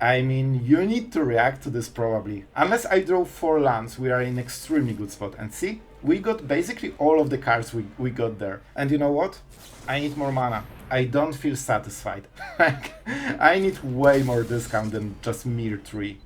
I mean, you need to react to this probably. Unless I draw 4 lands, we are in extremely good spot. And see, we got basically all of the cards we got there. And you know what? I need more mana. I don't feel satisfied. I need way more discount than just mere 3.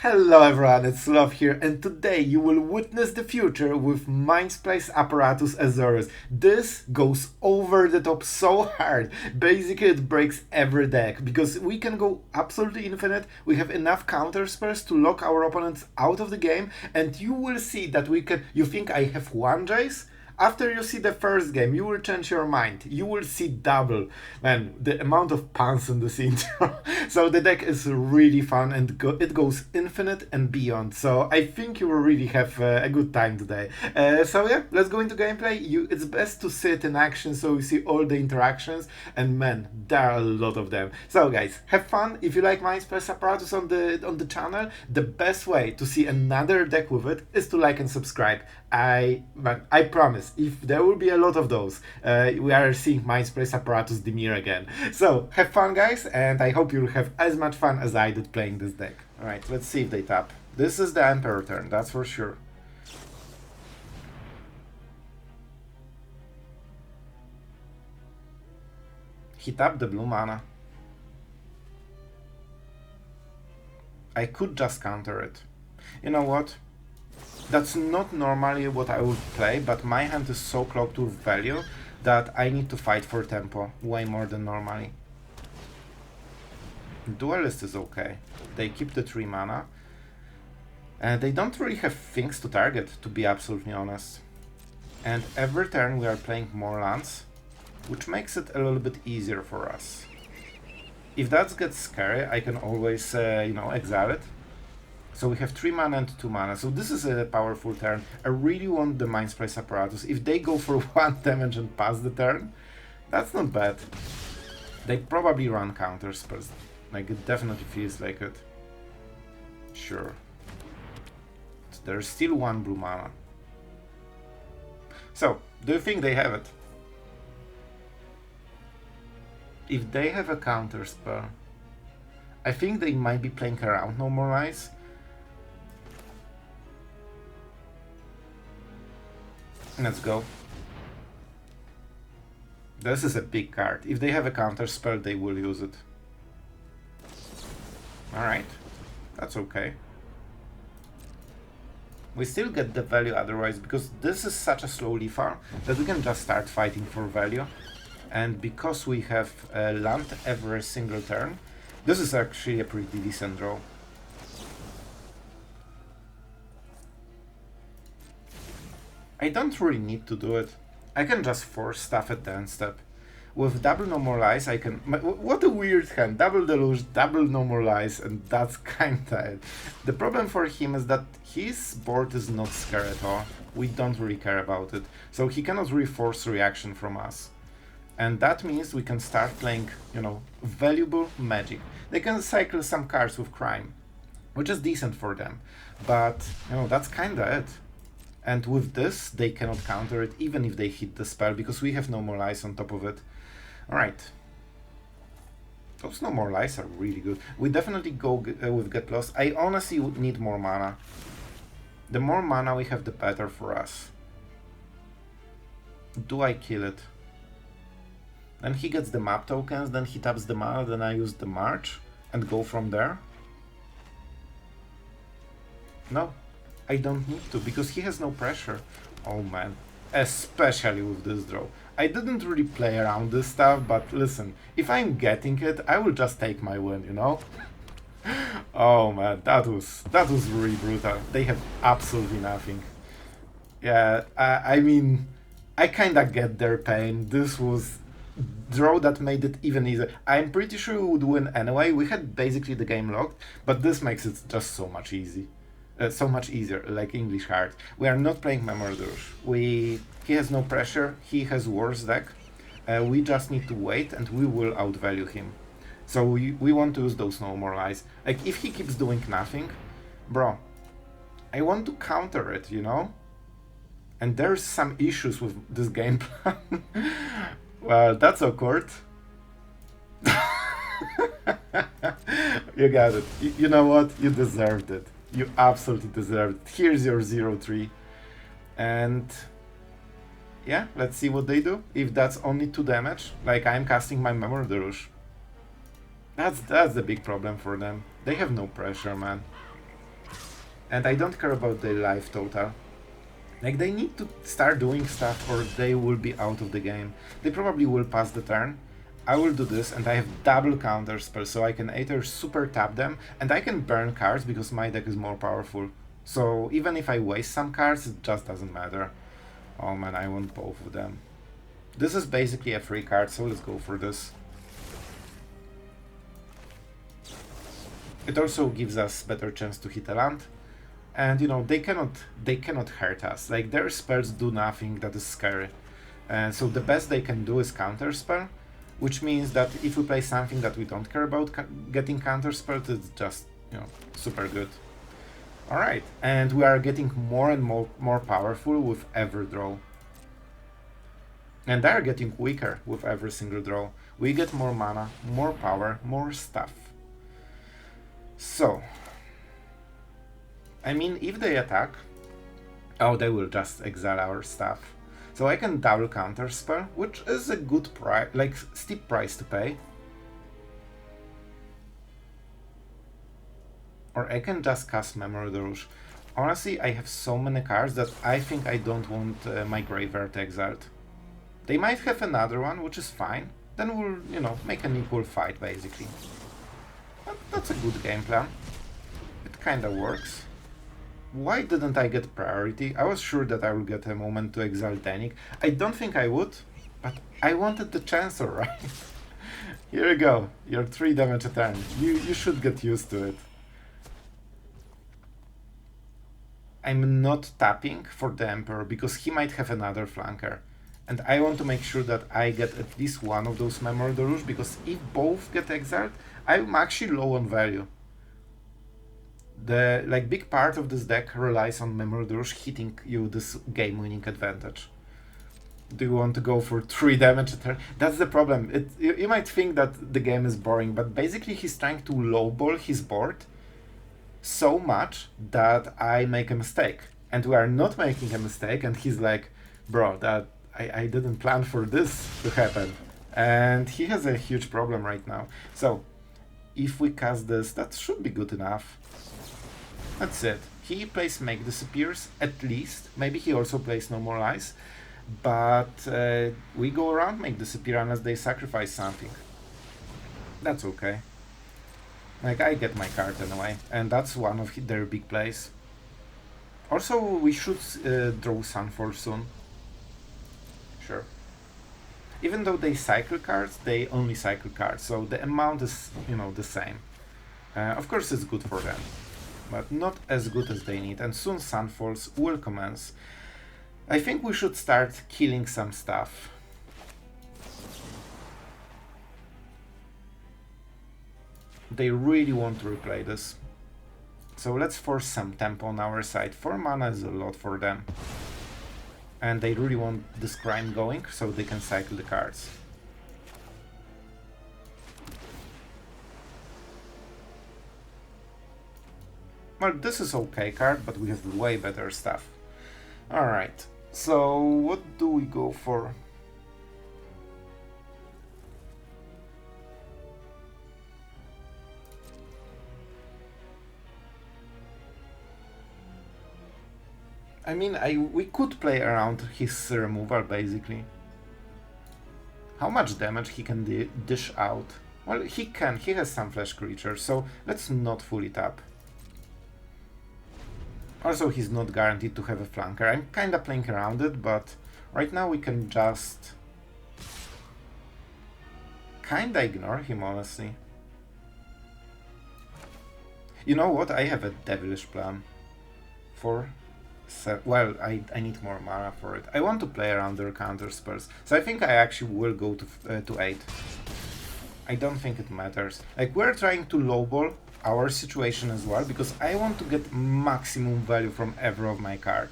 Hello everyone, it's Sloth here, and today you will witness the future with Mindsplice Apparatus Azores. This goes over the top so hard. Basically it breaks every deck, because we can go absolutely infinite, we have enough counter spells to lock our opponents out of the game, and you will see that we can... You think I have one Jace? After you see the first game, you will change your mind. You will see double. Man, the amount of puns in this intro. So the deck is really fun and it goes infinite and beyond. So I think you will really have a good time today. So yeah, let's go into gameplay. It's best to sit in action so you see all the interactions. And man, there are a lot of them. So guys, have fun. If you like Mindsplice Apparatus on the channel, the best way to see another deck with it is to like and subscribe. I promise, if there will be a lot of those, we are seeing Mindsplice Apparatus Dimir again. So, have fun guys, and I hope you'll have as much fun as I did playing this deck. Alright, let's see if they tap. This is the Emperor turn, that's for sure. He tapped the blue mana. I could just counter it. You know what? That's not normally what I would play, but my hand is so clogged with value that I need to fight for tempo way more than normally. Duelist is okay. They keep the 3 mana. And they don't really have things to target, to be absolutely honest. And every turn we are playing more lands, which makes it a little bit easier for us. If that gets scary, I can always, exile it. So we have 3 mana and 2 mana, so this is a powerful turn. I really want the Mindsplice Apparatus. If they go for 1 damage and pass the turn, that's not bad. They probably run counter spells, like it definitely feels like it. Sure. There's still 1 blue mana. So, do you think they have it? If they have a counter spell, I think they might be playing around Normalize. Let's go. This is a big card. If they have a counter spell, they will use it. Alright, that's okay. We still get the value otherwise, because this is such a slow leaf farm that we can just start fighting for value. And because we have land every single turn, this is actually a pretty decent draw. I don't really need to do it. I can just force stuff at the end step. With double Normalize, I can... What a weird hand. Double Deluge, double Normalize, and that's kinda it. The problem for him is that his board is not scared at all. We don't really care about it. So he cannot really force reaction from us. And that means we can start playing, valuable magic. They can cycle some cards with crime, which is decent for them. But, that's kinda it. And with this, they cannot counter it, even if they hit the spell, because we have no more lies on top of it. Alright. Those no more lies are really good. We definitely go with Get Lost. I honestly would need more mana. The more mana we have, the better for us. Do I kill it? Then he gets the map tokens, then he taps the mana, then I use the March, and go from there? No. I don't need to, because he has no pressure. Oh man, especially with this draw. I didn't really play around this stuff, but listen, if I'm getting it, I will just take my win, Oh man, that was really brutal. They have absolutely nothing. Yeah, I mean, I kinda get their pain. This was draw that made it even easier. I'm pretty sure we would win anyway. We had basically the game locked, but this makes it just so much easier, like English hard. We are not playing Memory Deluge. He has no pressure, he has worse deck. We just need to wait and we will outvalue him. So we want to use those no more lies. Like if he keeps doing nothing, bro, I want to counter it, And there's some issues with this game plan. Well, that's awkward. You got it. You know what? You deserved it. You absolutely deserved it. Here's your 0-3. And yeah, let's see what they do. If that's only 2 damage, like I'm casting my Memory Deluge. That's the big problem for them. They have no pressure, man. And I don't care about their life total. Like, they need to start doing stuff or they will be out of the game. They probably will pass the turn. I will do this, and I have double counter spells, so I can either super tap them, and I can burn cards because my deck is more powerful. So even if I waste some cards, it just doesn't matter. Oh man, I want both of them. This is basically a free card, so let's go for this. It also gives us better chance to hit a land. And you know, they cannot hurt us. Like, their spells do nothing that is scary. And so the best they can do is counter spell, which means that if we play something that we don't care about getting counter spelled, it's just, you know, super good. Alright, and we are getting more and more powerful with every draw. And they are getting weaker with every single draw. We get more mana, more power, more stuff. So, I mean, if they attack, oh, they will just exile our stuff. So I can double counter spell, which is a good price, like steep price to pay. Or I can just cast Memory Deluge. Honestly, I have so many cards that I think I don't want my graveyard exiled. They might have another one, which is fine. Then we'll, you know, make an equal fight, basically. But that's a good game plan. It kinda works. Why didn't I get priority? I was sure that I would get a moment to exile Danik. I don't think I would, but I wanted the chance, alright? Here you go, your 3 damage a turn. You should get used to it. I'm not tapping for the Emperor because he might have another flanker. And I want to make sure that I get at least one of those Memory Deluge, because if both get exiled, I'm actually low on value. The big part of this deck relies on Memory Deluge hitting you this game-winning advantage. Do you want to go for 3 damage a turn? That's the problem. You might think that the game is boring, but basically he's trying to lowball his board so much that I make a mistake. And we are not making a mistake, and he's like, bro, that I didn't plan for this to happen. And he has a huge problem right now. So, if we cast this, that should be good enough. That's it. He plays Make Disappears, at least. Maybe he also plays Normalize. But we go around Make Disappear unless they sacrifice something. That's okay. Like, I get my card anyway. And that's one of their big plays. Also, we should draw Sunfall soon. Sure. Even though they cycle cards, they only cycle cards. So the amount is, you know, the same. Of course, it's good for them, but not as good as they need, and soon Sunfalls will commence. I think we should start killing some stuff. They really want to replay this. So let's force some tempo on our side. 4 mana is a lot for them. And they really want this grind going, so they can cycle the cards. Well, this is okay card, but we have way better stuff. Alright, so what do we go for? I mean, we could play around his removal, basically. How much damage he can dish out? Well, he can. He has some flesh creatures, so let's not fully tap. Also, he's not guaranteed to have a flanker. I'm kinda playing around it, but right now we can just kinda ignore him, honestly. You know what? I have a devilish plan. Well, I need more mana for it. I want to play around their counter spells, so I think I actually will go to 8. I don't think it matters. Like, we're trying to lowball our situation as well, because I want to get maximum value from every of my card.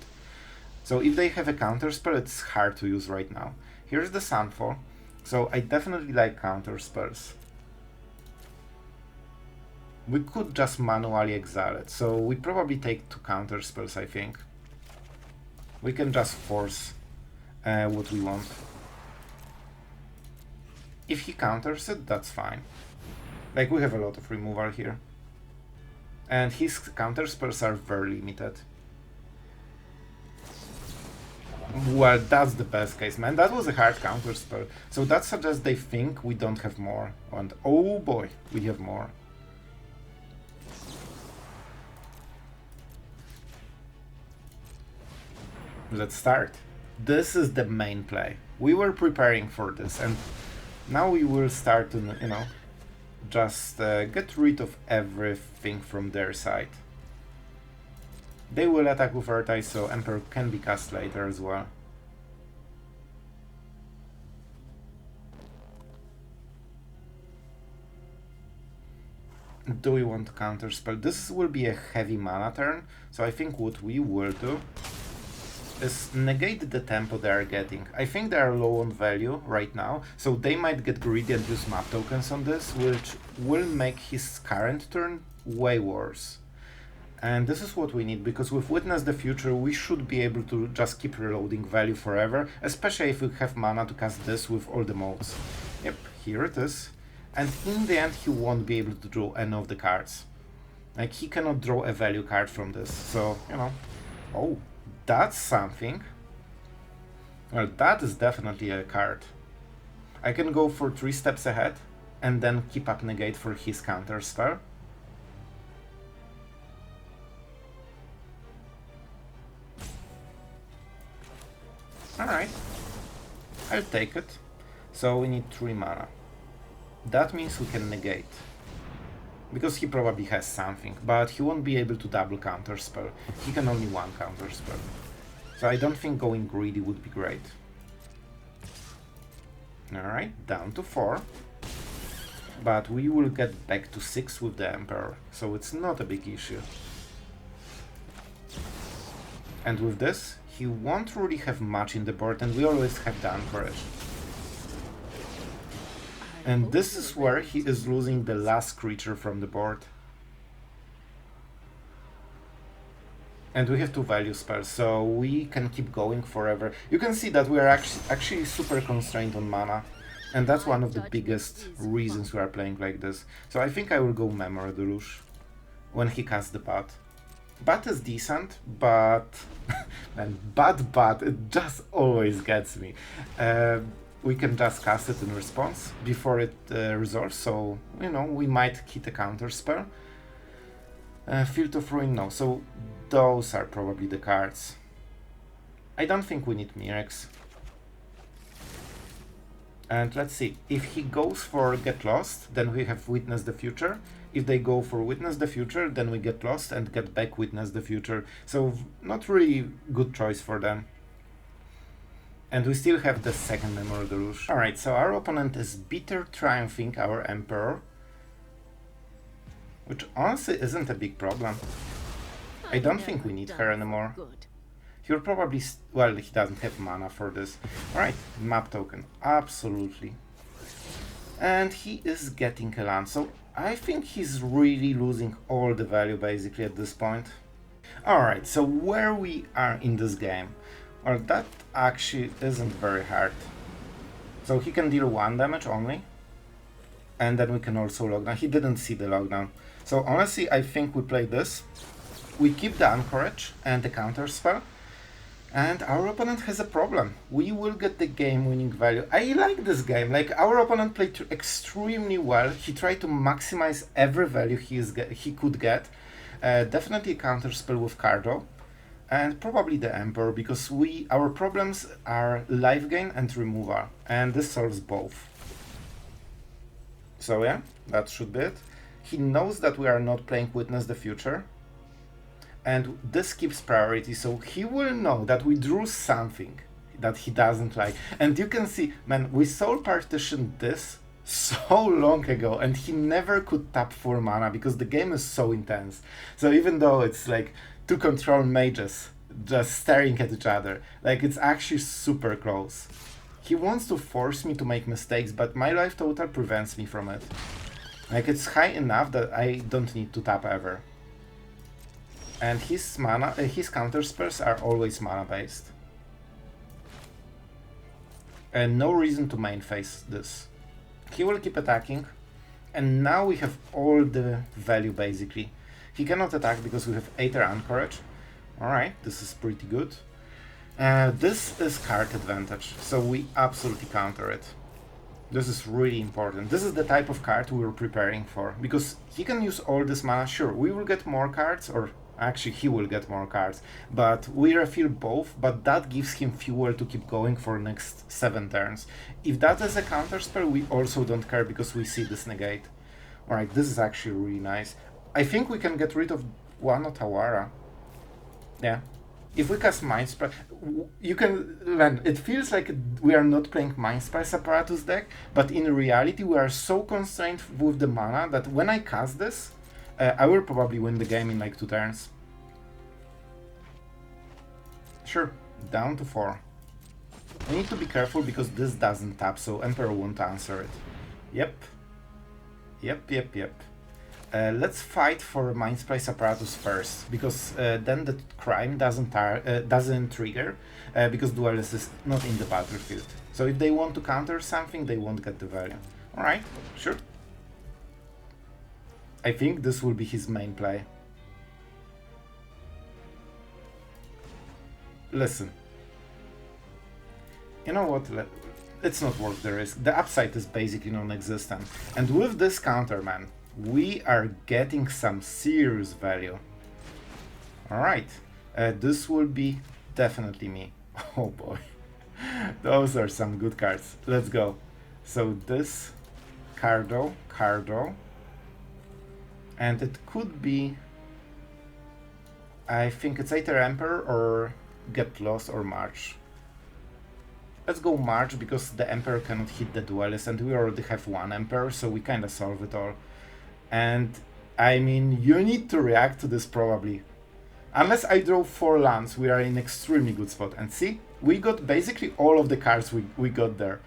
So if they have a counter spell, it's hard to use right now. Here's the Sunfall, so I definitely like counter spells. We could just manually exile it, so we probably take 2 counter spells, I think. We can just force what we want. If he counters it, that's fine. Like, we have a lot of removal here. And his counter spells are very limited. Well, that's the best case, man. That was a hard counter spell. So that suggests they think we don't have more. And oh boy, we have more. Let's start. This is the main play. We were preparing for this, and now we will start to, you know, just get rid of everything from their side. They will attack with Earth, so Emperor can be cast later as well. Do we want to counterspell? This will be a heavy mana turn, so I think what we will do is negate the tempo they are getting. I think they are low on value right now, so they might get greedy and use map tokens on this, which will make his current turn way worse. And this is what we need, because with Witness the Future we should be able to just keep reloading value forever, especially if we have mana to cast this with all the modes. Yep, here it is. And in the end he won't be able to draw any of the cards. Like, he cannot draw a value card from this, so, you know. Oh, that's something. Well, that is definitely a card. I can go for 3 steps ahead and then keep up Negate for his counter spell. Alright, I'll take it. So we need 3 mana. That means we can negate. Because he probably has something, but he won't be able to double counterspell. He can only 1 counterspell. So I don't think going greedy would be great. Alright, down to 4. But we will get back to 6 with the Emperor, so it's not a big issue. And with this, he won't really have much in the board, and we always have the Anchorage. And this is where he is losing the last creature from the board. And we have 2 value spells, so we can keep going forever. You can see that we are actually super constrained on mana. And that's one of the biggest reasons we are playing like this. So I think I will go Memory Deluge when he casts the Bat. Bat is decent, but... man, Bat, it just always gets me. We can just cast it in response before it resolves, so, you know, we might hit a counter spell. Field of Ruin, no, so those are probably the cards. I don't think we need Mirrex. And let's see, if he goes for Get Lost, then we have Witness the Future. If they go for Witness the Future, then we get lost and get back Witness the Future. So not really good choice for them. And we still have the second Memory Deluge. Alright, so our opponent is bitter triumphing our Emperor. Which honestly isn't a big problem. I don't think we need her anymore. He'll probably... well, he doesn't have mana for this. Alright, map token. Absolutely. And he is getting a land, so I think he's really losing all the value basically at this point. Alright, so where we are in this game. Well, that actually isn't very hard. So he can deal 1 damage only. And then we can also lockdown. He didn't see the lockdown. So honestly, I think we play this. We keep the Anchorage and the counter spell. And our opponent has a problem. We will get the game-winning value. I like this game. Like, our opponent played extremely well. He tried to maximize every value he could get. Definitely a counter spell with Cardo. And probably the Emperor, because our problems are life gain and removal. And this solves both. So yeah, that should be it. He knows that we are not playing Witness the Future. And this keeps priority, so he will know that we drew something that he doesn't like. And you can see, man, we Soul Partition this so long ago, and he never could tap 4 mana because the game is so intense. So even though it's like 2 control mages just staring at each other, like, it's actually super close. He wants to force me to make mistakes, but my life total prevents me from it. Like, it's high enough that I don't need to tap ever. And his mana, his counter spells are always mana based. And no reason to main phase this. He will keep attacking. And now we have all the value basically. He cannot attack because we have Adarkar Anchorage. Alright, this is pretty good. This is card advantage, so we absolutely counter it. This is really important. This is the type of card we were preparing for, because he can use all this mana. Sure, we will get more cards, or actually he will get more cards, but we refill both, but that gives him fuel to keep going for next 7 turns. If that is a counter spell, we also don't care because we see this negate. Alright, this is actually really nice. I think we can get rid of one Otawara. Yeah. If we cast Mindsplice, you can, man, it feels like we are not playing Mindsplice Apparatus deck, but in reality we are so constrained with the mana that when I cast this, I will probably win the game in like 2 turns. Sure, down to 4. I need to be careful because this doesn't tap, so Emperor won't answer it. Yep. Let's fight for Mindsplice Apparatus first, because then the crime doesn't trigger, because Duelist is not in the battlefield. So if they want to counter something, they won't get the value. Alright, sure. I think this will be his main play. Listen. You know what? It's not worth the risk. The upside is basically non-existent. And with this counter, man, we are getting some serious value. Alright, this will be definitely me. Oh boy, those are some good cards. Let's go. So this, Cardo, and it could be, I think it's either Emperor or Get Lost or March. Let's go March because the Emperor cannot hit the Duelist and we already have one Emperor, so we kinda solve it all. And I mean, you need to react to this probably. Unless I draw 4 lands, we are in extremely good spot. And see, we got basically all of the cards we got there.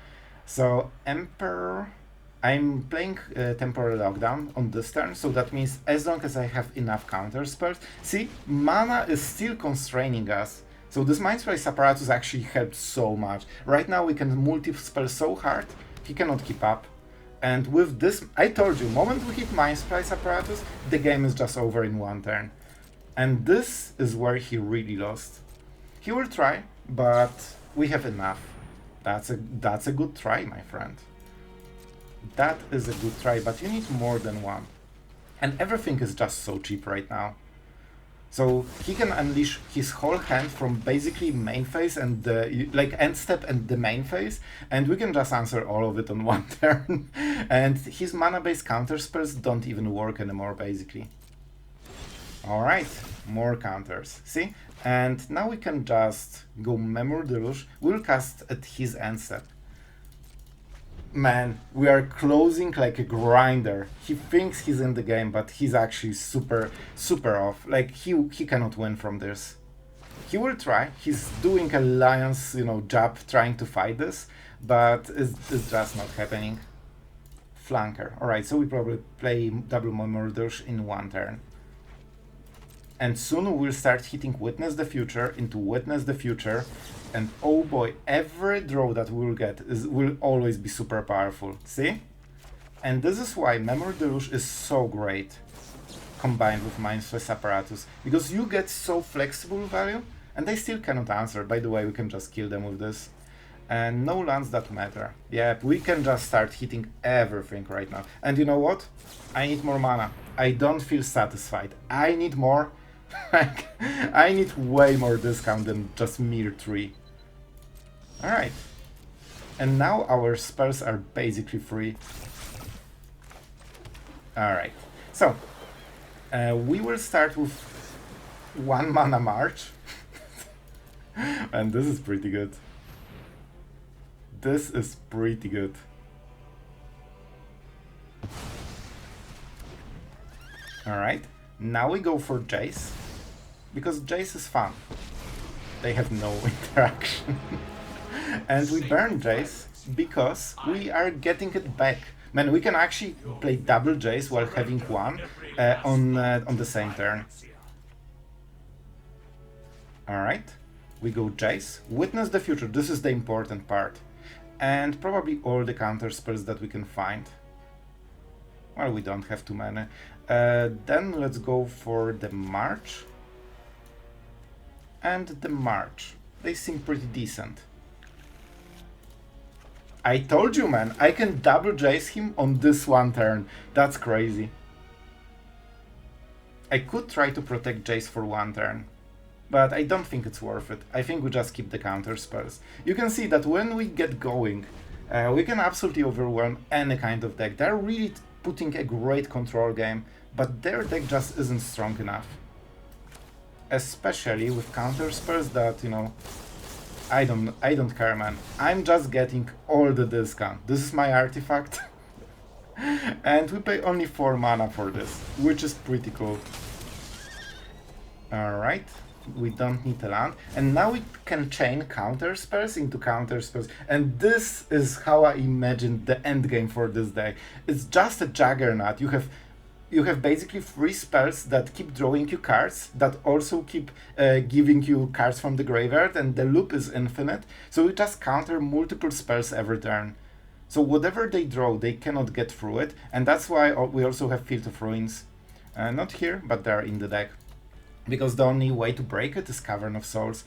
So Emperor, I'm playing Temporary Lockdown on this turn, so that means as long as I have enough counter spells. See, mana is still constraining us. So this Mindsplice Apparatus actually helped so much. Right now we can multi-spell so hard, he cannot keep up. And with this, I told you, moment we hit Mindsplice Apparatus, the game is just over in 1 turn. And this is where he really lost. He will try, but we have enough. That's a good try, my friend. That is a good try, but you need more than 1. And everything is just so cheap right now. So he can unleash his whole hand from basically main phase and the like end step and the main phase, and we can just answer all of it on 1 turn. And his mana-based counter spells don't even work anymore, basically. Alright, more counters. See? And now we can just go Memory Deluge. We'll cast at his end step. Man, we are closing like a grinder. He thinks he's in the game, but he's actually super off. Like, he cannot win from this. He will try. He's doing a lion's, jab trying to fight this, but it's just not happening. Flanker. Alright, so we probably play double Memory Deluge in 1 turn. And soon we'll start hitting Witness the Future into Witness the Future. And oh boy, every draw that we'll get will always be super powerful. See? And this is why Memory Deluge is so great combined with Mindsplice Apparatus. Because you get so flexible value, and they still cannot answer. By the way, we can just kill them with this. And no lands that matter. Yeah, we can just start hitting everything right now. And you know what? I need more mana. I don't feel satisfied. I need more. I need way more discount than just mere 3. Alright. And now our spells are basically free. Alright. So, we will start with 1 mana March. And this is pretty good. This is pretty good. Alright. Now we go for Jace, because Jace is fun. They have no interaction. And we burn Jace because we are getting it back. Man, we can actually play double Jace while having one on the same turn. Alright, we go Jace. Witness the future, this is the important part. And probably all the counter spells that we can find. Well, we don't have too many. Then let's go for the March. And the March. They seem pretty decent. I told you, man, I can double Jace him on this one turn. That's crazy. I could try to protect Jace for one turn, but I don't think it's worth it. I think we just keep the counter spells. You can see that when we get going, we can absolutely overwhelm any kind of deck. They're really putting a great control game, but their deck just isn't strong enough. Especially with counter spells that, you know, I don't care, man. I'm just getting all the discount. This is my artifact. And we pay only 4 mana for this, which is pretty cool. Alright, we don't need a land. And now we can chain counter spells into counter spells. And this is how I imagined the end game for this deck. It's just a juggernaut. You have basically 3 spells that keep drawing you cards, that also keep giving you cards from the graveyard, and the loop is infinite. So we just counter multiple spells every turn. So whatever they draw, they cannot get through it, and that's why we also have Field of Ruins. Not here, but they're in the deck. Because the only way to break it is Cavern of Souls.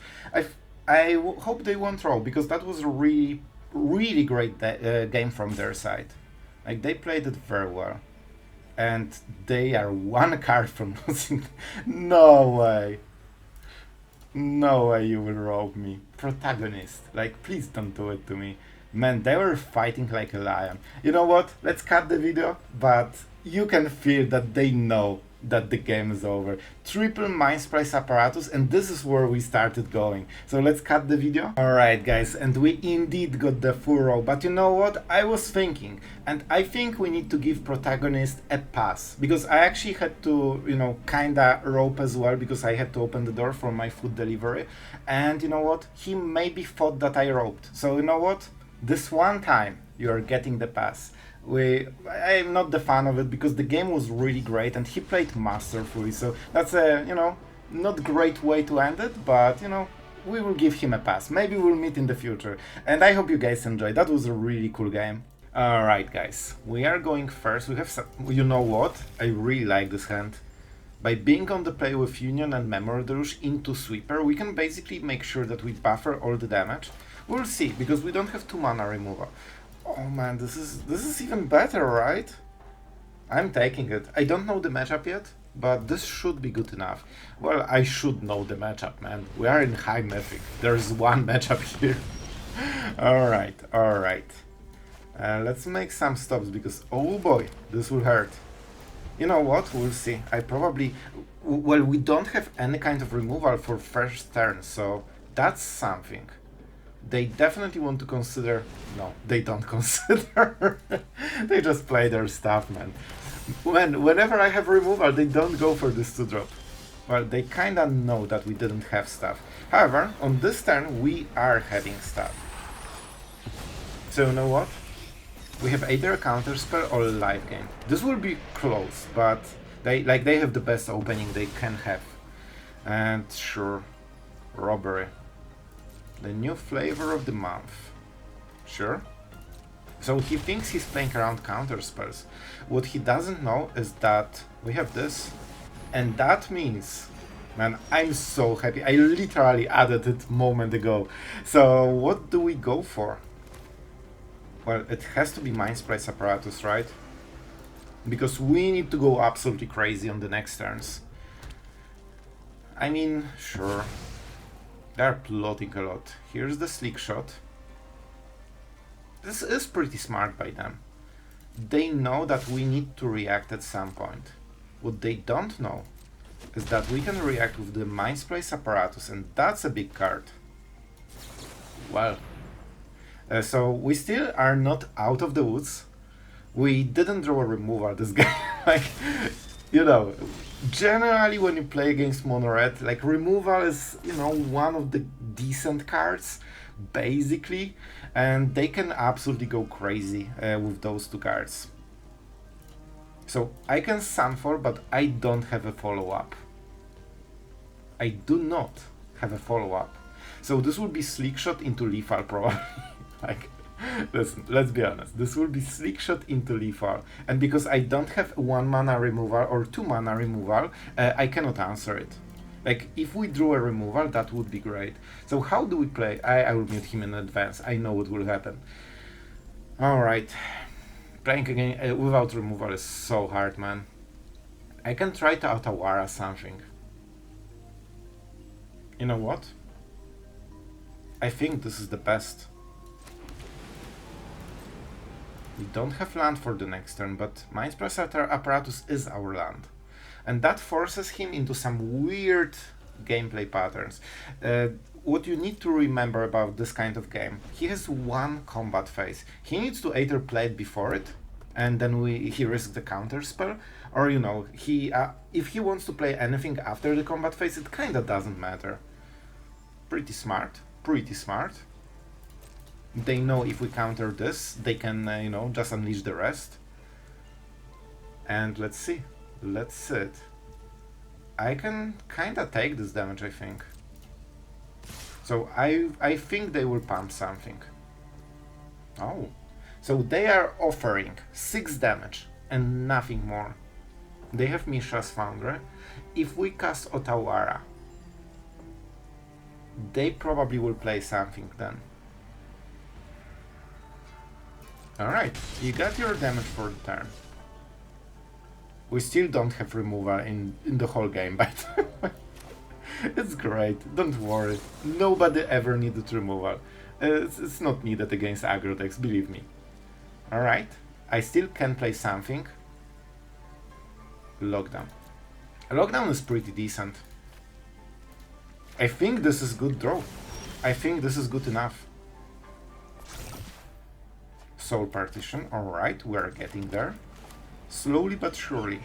I hope they won't draw, because that was a really great game from their side. Like, they played it very well. And they are 1 card from losing. No way. No way you will rob me. Protagonist. Like, please don't do it to me. Man, they were fighting like a lion. You know what? Let's cut the video, but you can feel that they know that the game is over. Triple Mindsplice Apparatus, and this is where we started going. So let's cut the video. Alright guys, and we indeed got the full row, but you know what? I was thinking, and I think we need to give Protagonist a pass, because I actually had to, you know, kinda rope as well, because I had to open the door for my food delivery, and you know what? He maybe thought that I roped. So you know what? This one time, you're getting the pass. I'm not the fan of it because the game was really great and he played masterfully, so that's a, you know, not great way to end it, but, you know, we will give him a pass. Maybe we'll meet in the future, and I hope you guys enjoyed. That was a really cool game. Alright guys, we are going first. We have some, you know what, I really like this hand. By being on the play with Union and Memory Deluge into Sweeper, we can basically make sure that we buffer all the damage. We'll see, because we don't have 2 mana removal. Oh man, this is even better, right? I'm taking it. I don't know the matchup yet, but this should be good enough. Well, I should know the matchup, man. We are in high mythic. There's 1 matchup here. Alright, alright. Let's make some stops, because oh boy, this will hurt. You know what? We'll see. I probably... Well, we don't have any kind of removal for first turn, so that's something. They definitely want to consider... No, they don't consider. They just play their stuff, man. Whenever I have removal, they don't go for this 2-drop. Well, they kinda know that we didn't have stuff. However, on this turn, we are having stuff. So you know what? We have either a counterspell or a life gain. This will be close, but they have the best opening they can have. And sure, robbery. The new flavor of the month. Sure. So he thinks he's playing around counter spells. What he doesn't know is that we have this. And that means, man, I'm so happy. I literally added it a moment ago. So what do we go for? Well, it has to be Mindsplice Apparatus, right? Because we need to go absolutely crazy on the next turns. I mean, sure. They're plotting a lot. Here's the Slick Shot. This is pretty smart by them. They know that we need to react at some point. What they don't know is that we can react with the Mindsplice Apparatus, and that's a big card. Well, so we still are not out of the woods. We didn't draw a removal this game. Like, you know, generally when you play against mono red, like, removal is, you know, one of the decent cards, basically, and they can absolutely go crazy with those 2 cards. So I can Sunfall, but I don't have a follow-up. I do not have a follow-up. So this will be Slick Shot into Lethal probably. Like, listen, let's be honest. This will be Slick Shot into Lethal. And because I don't have 1 mana removal or 2 mana removal, I cannot answer it. Like, if we drew a removal, that would be great. So how do we play? I will mute him in advance. I know what will happen. Alright. Playing again without removal is so hard, man. I can try to Otawara something. You know what? I think this is the best. We don't have land for the next turn, but Mindsplice Apparatus is our land. And that forces him into some weird gameplay patterns. What you need to remember about this kind of game, he has 1 combat phase. He needs to either play it before it, and then he risks the counter spell, or you know, if he wants to play anything after the combat phase, it kinda doesn't matter. Pretty smart, pretty smart. They know if we counter this, they can, you know, just unleash the rest. And let's see. Let's sit. I can kinda take this damage, I think. So I think they will pump something. Oh. So they are offering 6 damage and nothing more. They have Mishra's Foundry. If we cast Otawara, they probably will play something then. Alright, you got your damage for the turn. We still don't have removal in the whole game, but it's great, don't worry. Nobody ever needed removal. It's not needed against aggro decks, believe me. Alright, I still can play something. Lockdown. Lockdown is pretty decent. I think this is good draw. I think this is good enough. Soul Partition, alright, we are getting there. Slowly but surely,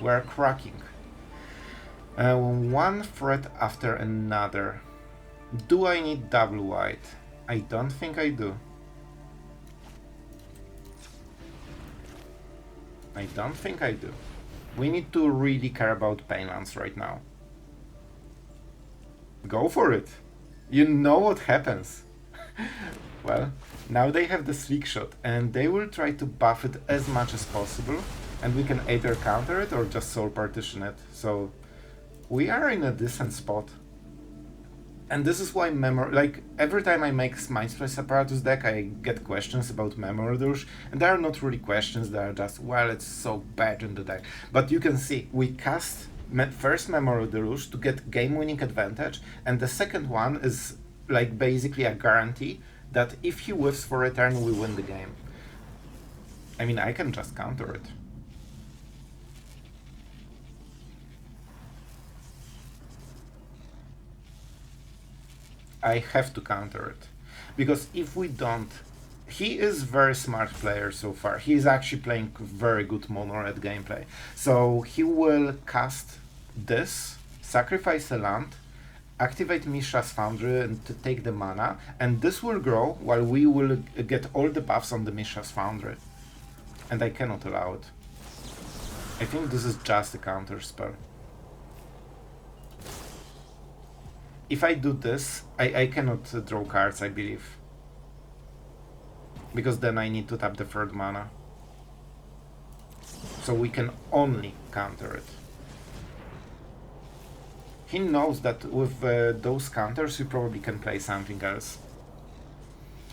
we are cracking. 1 threat after another. Do I need double white? I don't think I do. I don't think I do. We need to really care about Painlands right now. Go for it! You know what happens. Well, now they have the Slick Shot, and they will try to buff it as much as possible, and we can either counter it or just Soul Partition it, so we are in a decent spot. And this is why like, every time I make Mindsplice Apparatus deck, I get questions about Memory Deluge, and they are not really questions, they are just, well, it's so bad in the deck. But you can see, we cast first Memory Deluge to get game-winning advantage, and the second one is, like, basically a guarantee that if he whiffs for a turn, we win the game. I mean, I can just counter it. I have to counter it. Because if we don't... He is very smart player so far. He is actually playing very good mono red gameplay. So he will cast this, sacrifice a land, activate Mishra's Foundry and to take the mana, and this will grow while we will get all the buffs on the Mishra's Foundry. And I cannot allow it. I think this is just a counter spell. If I do this, I cannot draw cards, I believe. Because then I need to tap the 3rd mana. So we can only counter it. He knows that with those counters we probably can play something else.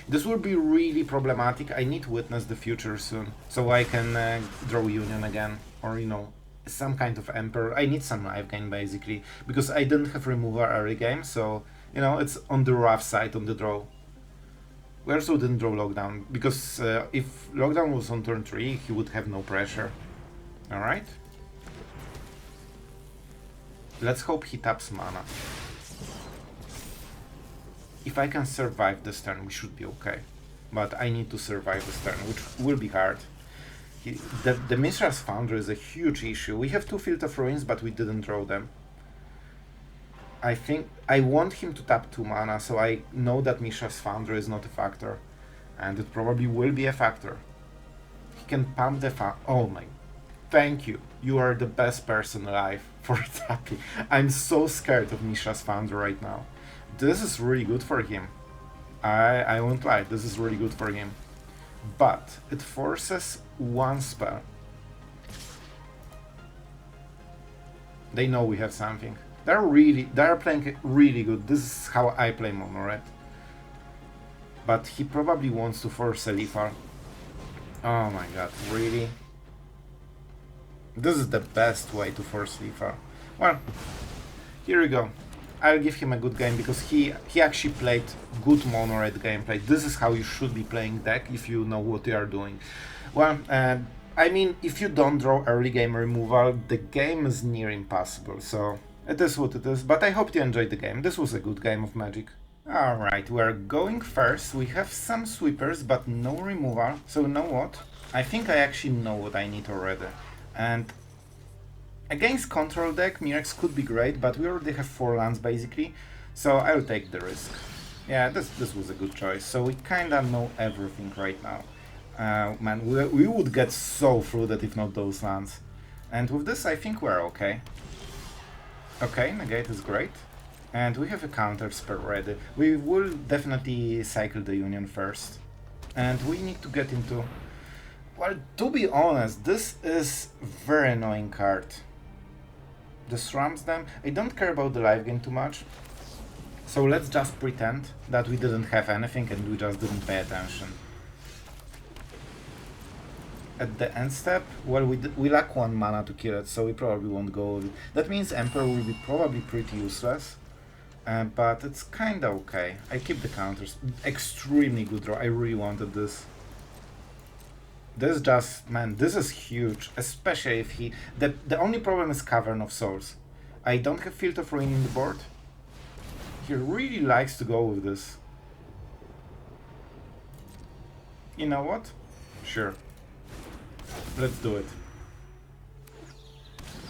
This will be really problematic. I need to Witness the Future soon, so I can draw Union again, or you know, some kind of Emperor. I need some life gain basically, because I didn't have removal early game, so you know, it's on the rough side on the draw. We also didn't draw Lockdown, because if Lockdown was on turn 3, he would have no pressure. Alright. Let's hope he taps mana. If I can survive this turn, we should be okay. But I need to survive this turn, which will be hard. The Mishra's Foundry is a huge issue. We have 2 Field of Ruins, but we didn't draw them. I think I want him to tap 2 mana, so I know that Mishra's Foundry is not a factor. And it probably will be a factor. He can pump the oh my... Thank you. You are the best person alive for tapping. I'm so scared of Mishra's Founder right now. This is really good for him. I won't lie, this is really good for him. But it forces one spell. They know we have something. They're playing really good. This is how I play Mono Red. But he probably wants to force a lethal. Oh my god, really? This is the best way to force lethal. Well, here we go. I'll give him a good game because he actually played good Mono Red gameplay. This is how you should be playing deck if you know what you are doing. Well, I mean, if you don't draw early game removal, the game is near impossible, so it is what it is. But I hope you enjoyed the game. This was a good game of Magic. Alright, we're going first. We have some sweepers, but no removal. So you know what? I think I actually know what I need already. And against control deck, Mirrex could be great, but we already have 4 lands basically, so I'll take the risk. Yeah, this was a good choice. So we kinda know everything right now. Man, we would get so flooded if not those lands. And with this, I think we're okay. Okay, Negate is great. And we have a counter spell ready. We will definitely cycle the Union first. And we need to get into... Well, to be honest, this is very annoying card. This ramps them. I don't care about the live game too much. So let's just pretend that we didn't have anything and we just didn't pay attention. At the end step, well, we lack 1 mana to kill it, so we probably won't go with it. That means Emperor will be probably pretty useless. But it's kinda okay. I keep the counters. Extremely good draw. I really wanted this. This just, man, this is huge, especially if he... The only problem is Cavern of Souls. I don't have Field of Ruin in the board. He really likes to go with this. You know what? Sure. Let's do it.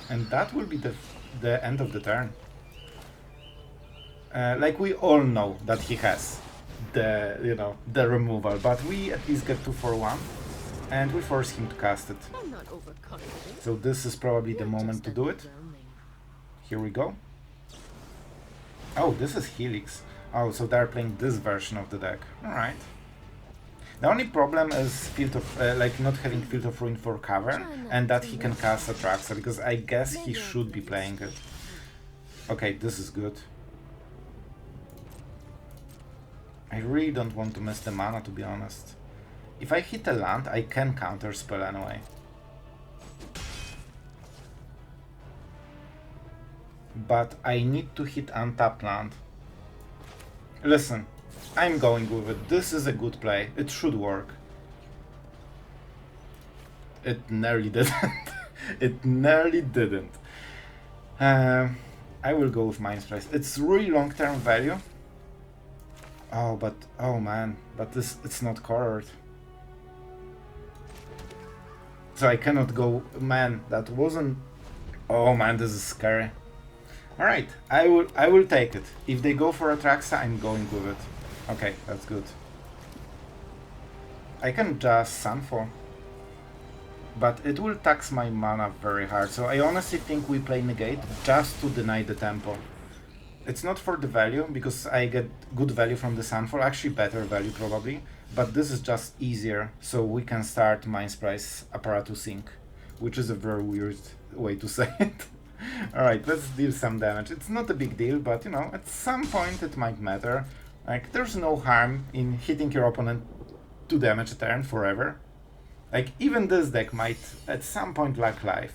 And that will be the end of the turn. Like we all know that he has the, you know, the removal, but we at least get 2 for 1. And we force him to cast it. So this is probably the moment to do it. Here we go. Oh, this is Helix. Oh, so they're playing this version of the deck. Alright. The only problem is Field of, like not having Field of Ruin for Cavern, and that he can cast Atraxa, because I guess he should be playing it. Okay, this is good. I really don't want to miss the mana, to be honest. If I hit a land, I can counterspell anyway. But I need to hit untapped land. Listen, I'm going with it. This is a good play. It should work. It nearly didn't. It nearly didn't. I will go with Mindsplice. It's really long-term value. Oh, but... Oh, man. But this... It's not colored. So I cannot go... Man, that wasn't... Oh, man, this is scary. Alright, I will take it. If they go for Atraxa, I'm going with it. Okay, that's good. I can just Sunfall. But it will tax my mana very hard, so I honestly think we play Negate just to deny the tempo. It's not for the value, because I get good value from the Sunfall, actually better value probably, but this is just easier, so we can start Mindsplice Apparatus sync, which is a very weird way to say it. Alright, let's deal some damage. It's not a big deal, but you know, at some point it might matter. Like, there's no harm in hitting your opponent 2 damage a turn forever. Like, even this deck might at some point lack life.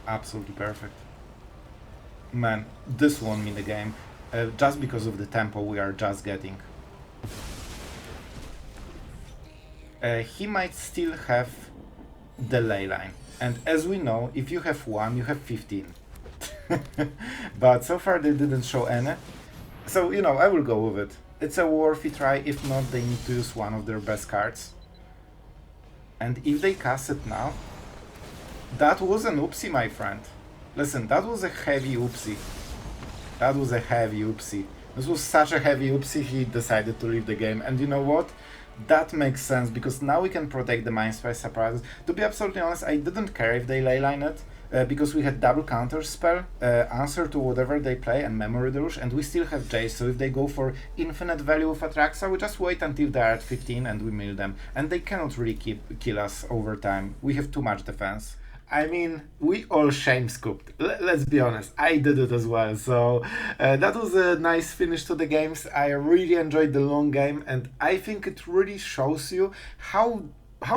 Absolutely perfect. Man, this won me the game, just because of the tempo we are just getting. He might still have the ley line. And as we know, if you have 1, you have 15. But so far they didn't show any. So, you know, I will go with it. It's a worthy try. If not, they need to use one of their best cards. And if they cast it now... That was an oopsie, my friend. Listen, that was a heavy oopsie. That was a heavy oopsie. This was such a heavy oopsie, he decided to leave the game. And you know what? That makes sense, because now we can protect the Mindsplice Apparatus. To be absolutely honest, I didn't care if they leyline it, because we had double counter spell, answer to whatever they play, and Memory Deluge, and we still have Jace, so if they go for infinite value with Atraxa, we just wait until they are at 15 and we mill them, and they cannot really kill us over time. We have too much defense. I mean, we all shame scooped. Let's be honest, I did it as well. So that was a nice finish to the games. I really enjoyed the long game, and I think it really shows you how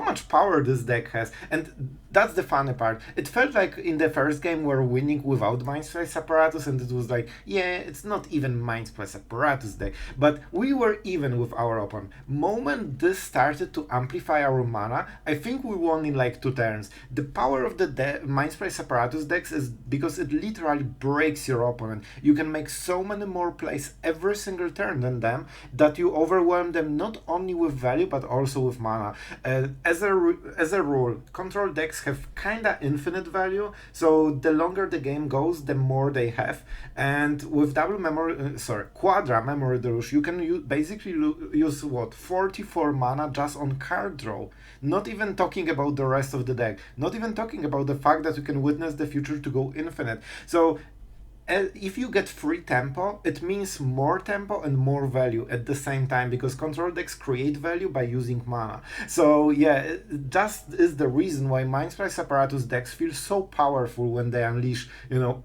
much power this deck has. And that's the funny part. It felt like in the first game we were winning without Mindsplice Apparatus, and it was like, yeah, it's not even Mindsplice Apparatus deck, but we were even with our opponent. Moment this started to amplify our mana, I think we won in like 2 turns. The power of the Mindsplice Apparatus decks is because it literally breaks your opponent. You can make so many more plays every single turn than them that you overwhelm them not only with value but also with mana. As a rule, control decks have kinda infinite value, so the longer the game goes, the more they have. And with quadra Memory Deluge, you can basically use 44 mana just on card draw. Not even talking about the rest of the deck. Not even talking about the fact that you can witness the future to go infinite. So if you get free tempo, it means more tempo and more value at the same time, because control decks create value by using mana. So yeah, it just is the reason why Mindsplice Apparatus decks feel so powerful when they unleash,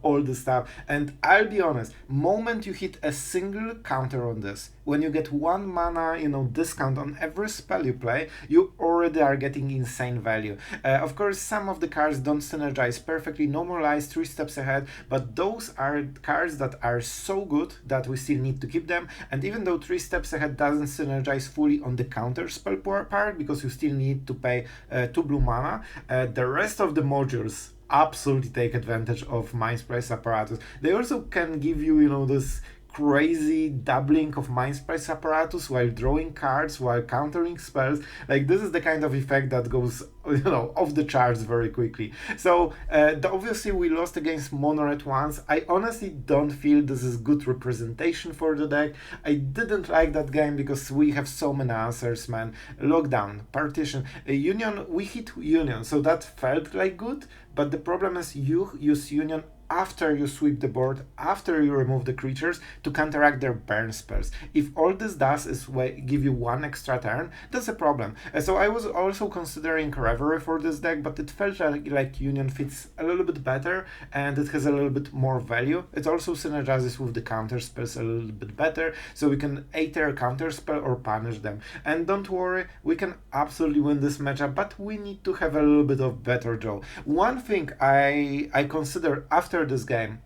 all the stuff. And I'll be honest, moment you hit a single counter on this, when you get 1 mana, discount on every spell you play, you already are getting insane value. Of course, some of the cards don't synergize perfectly, normalize 3 steps ahead, but those are cards that are so good that we still need to keep them. And even though 3 steps ahead doesn't synergize fully on the counter spell part, because you still need to pay 2 blue mana, the rest of the modules absolutely take advantage of Mindsplice Apparatus. They also can give you, this crazy doubling of Mindsplice Apparatus while drawing cards, while countering spells. Like, this is the kind of effect that goes off the charts very quickly. So obviously we lost against Monored once. I honestly don't feel this is good representation for the deck. I didn't like that game because we have so many answers, man. Lockdown, partition, union, we hit union, so that felt like good, but the problem is you use union after you sweep the board, after you remove the creatures, to counteract their burn spells. If all this does is give you 1 extra turn, that's a problem. So I was also considering Reverie for this deck, but it felt like Union fits a little bit better, and it has a little bit more value. It also synergizes with the counter spells a little bit better, so we can either counter spell or punish them. And don't worry, we can absolutely win this matchup, but we need to have a little bit of better draw. One thing I consider after this game,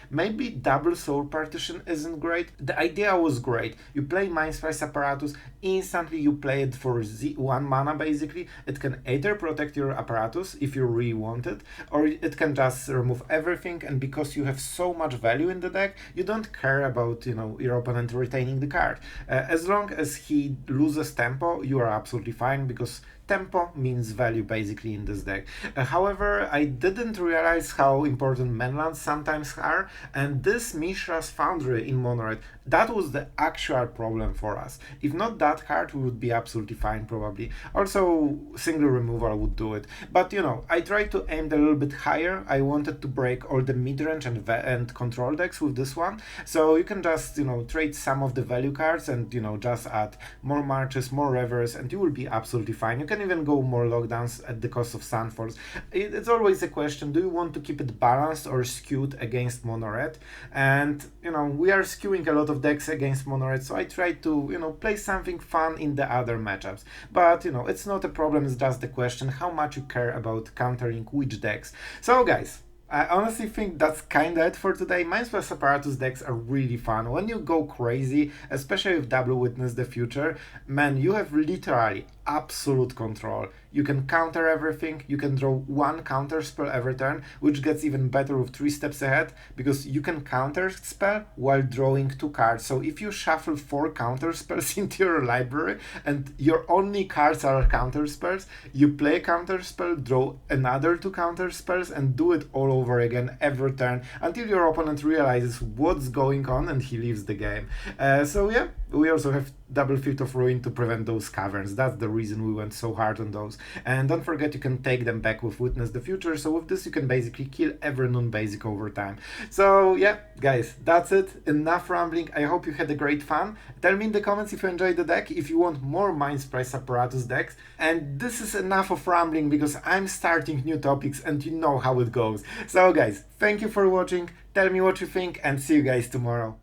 maybe double Soul Partition isn't great. The idea was great. You play Mindsplice Apparatus, instantly you play it for 1 mana basically. It can either protect your apparatus if you really want it, or it can just remove everything, and because you have so much value in the deck, you don't care about your opponent retaining the card. As long as he loses tempo, you are absolutely fine, because tempo means value basically in this deck. However, I didn't realize how important manlands sometimes are, and this Mishra's Foundry in Monored, that was the actual problem for us. If not that card, we would be absolutely fine probably. Also, single removal would do it. But I tried to aim a little bit higher. I wanted to break all the mid-range and control decks with this one. So you can just, trade some of the value cards and, just add more marches, more reveries, and you will be absolutely fine. You can even go more lockdowns at the cost of Sunfalls. It's always a question, do you want to keep it balanced or skewed against Mono-Red? And, we are skewing a lot of decks against Mono-Red, so I try to, play something fun in the other matchups. But, it's not a problem, it's just the question how much you care about countering which decks. So, guys, I honestly think that's kinda it for today. Mindsplice Apparatus decks are really fun. When you go crazy, especially with Double Witness the Future, man, you have literally absolute control. You can counter everything, you can draw 1 counter spell every turn, which gets even better with 3 steps ahead, because you can counter spell while drawing 2 cards. So if you shuffle 4 counter spells into your library and your only cards are counter spells, you play counter spell, draw another 2 counter spells, and do it all over again every turn until your opponent realizes what's going on and he leaves the game. So yeah, we also have double Field of Ruin to prevent those caverns. That's the reason we went so hard on those. And don't forget, you can take them back with Witness the Future, so with this you can basically kill every non-basic over time. So yeah, guys, that's it. Enough rambling. I hope you had a great fun. Tell me in the comments if you enjoyed the deck, if you want more Mindsplice Apparatus decks. And this is enough of rambling because I'm starting new topics and you know how it goes. So guys, thank you for watching. Tell me what you think and see you guys tomorrow.